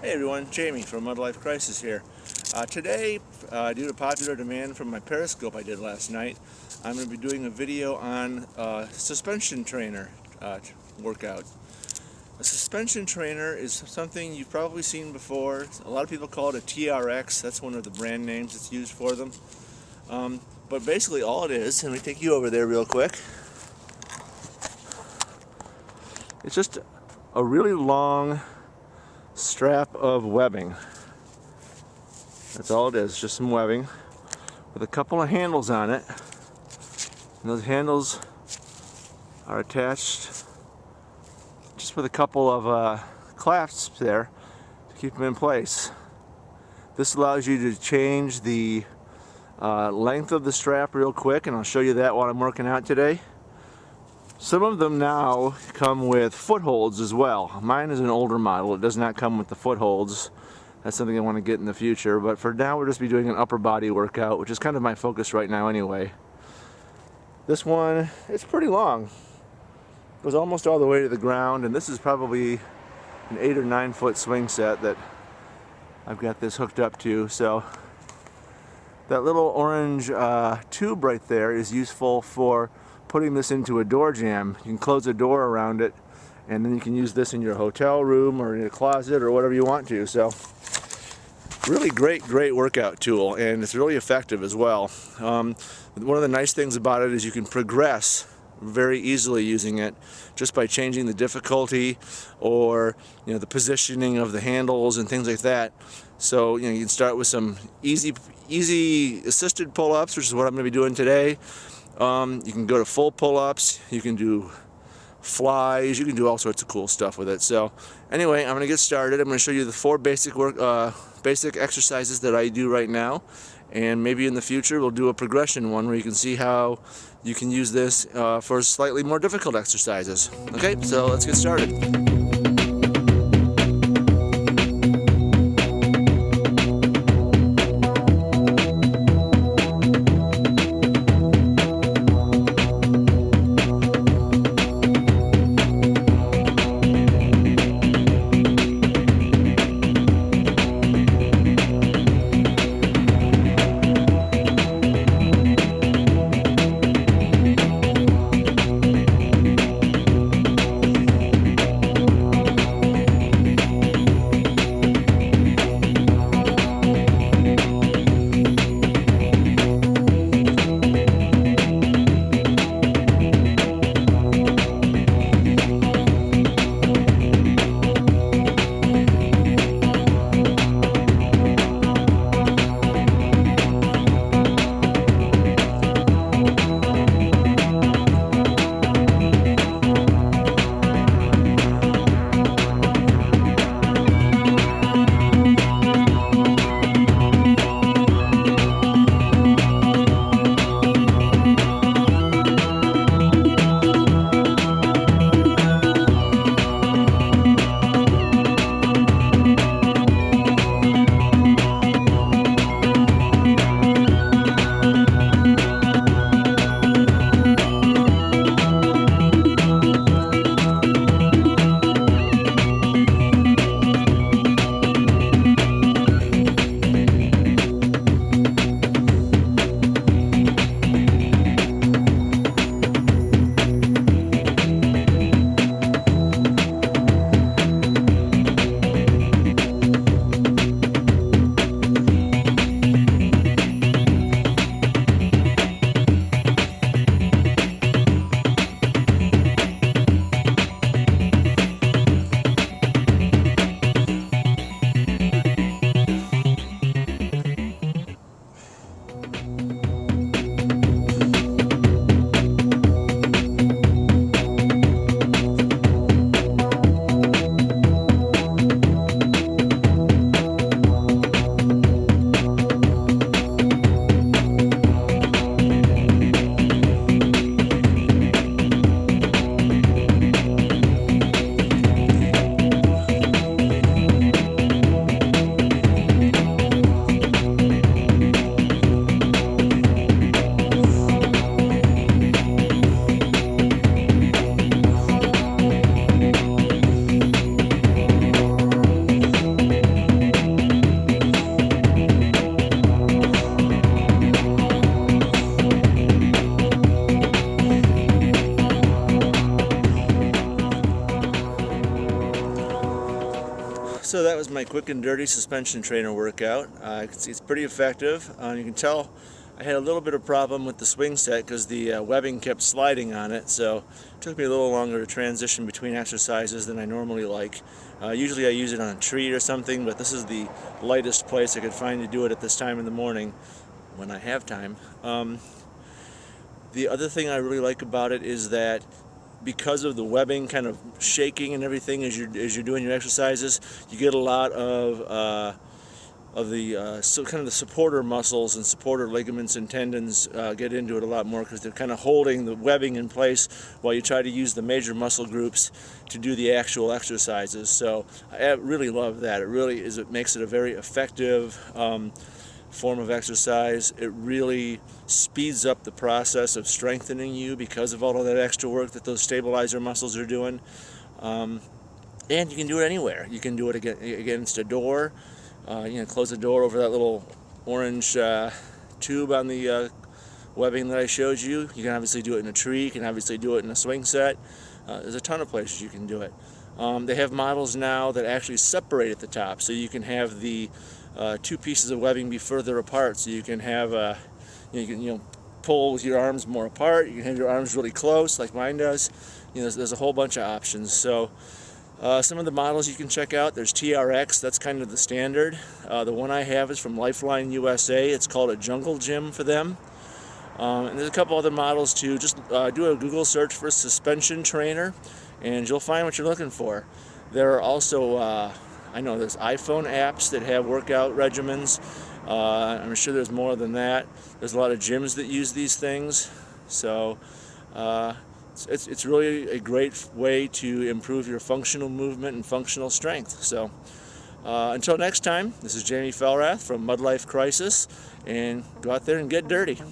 Hey everyone, Jamie from Mud Life Crisis here. Today, due to popular demand from my Periscope I did last night, I'm going to be doing a video on suspension trainer workout. A suspension trainer is something you've probably seen before. A lot of people call it a TRX. That's one of the brand names that's used for them. But basically all it is, and let me take you over there real quick, it's just a really long strap of webbing. That's all it is, just some webbing with a couple of handles on it, and those handles are attached just with a couple of clasps there to keep them in place. This allows you to change the length of the strap real quick, and I'll show you that while I'm working out today. Some of them now come with footholds as well. Mine is an older model. It does not come with the footholds. That's something I want to get in the future, but for now we'll just be doing an upper body workout, which is kind of my focus right now anyway. This one, it's pretty long. It goes almost all the way to the ground, and this is probably an 8 or 9 foot swing set that I've got this hooked up to. So that little orange tube right there is useful for putting this into a door jamb. You can close a door around it, and then you can use this in your hotel room or in your closet or whatever you want to. So really great workout tool, and it's really effective as well. One of the nice things about it is you can progress very easily using it just by changing the difficulty or the positioning of the handles and things like that. So you can start with some easy assisted pull-ups, which is what I'm going to be doing today. You can go to full pull-ups, you can do flies, you can do all sorts of cool stuff with it. So anyway, I'm going to get started. I'm going to show you the 4 basic exercises that I do right now, and maybe in the future we'll do a progression one where you can see how you can use this for slightly more difficult exercises. Okay, so let's get started. So that was my quick and dirty suspension trainer workout. You can see it's pretty effective. You can tell I had a little bit of problem with the swing set because the webbing kept sliding on it, so it took me a little longer to transition between exercises than I normally like. Usually I use it on a tree or something, but this is the lightest place I could find to do it at this time in the morning when I have time. The other thing I really like about it is that because of the webbing kind of shaking and everything as you're doing your exercises, you get a lot of the kind of the supporter muscles and supporter ligaments and tendons get into it a lot more because they're kind of holding the webbing in place while you try to use the major muscle groups to do the actual exercises. So I really love that. It makes it a very effective form of exercise. It really speeds up the process of strengthening you because of all of that extra work that those stabilizer muscles are doing. And you can do it anywhere. You can do it against a door. Close the door over that little orange tube on the webbing that I showed you. You can obviously do it in a tree. You can obviously do it in a swing set. There's a ton of places you can do it. They have models now that actually separate at the top, so you can have the two pieces of webbing be further apart. So you can have you can pull with your arms more apart. You can have your arms really close, like mine does. There's a whole bunch of options. So. Some of the models you can check out, there's TRX, that's kind of the standard. The one I have is from Lifeline USA. It's called a Jungle Gym for them. And there's a couple other models too. Just do a Google search for suspension trainer and you'll find what you're looking for. There are also, I know there's iPhone apps that have workout regimens. I'm sure there's more than that. There's a lot of gyms that use these things. So it's really a great way to improve your functional movement and functional strength. So until next time, this is Jamie Felrath from Mud Life Crisis, and go out there and get dirty.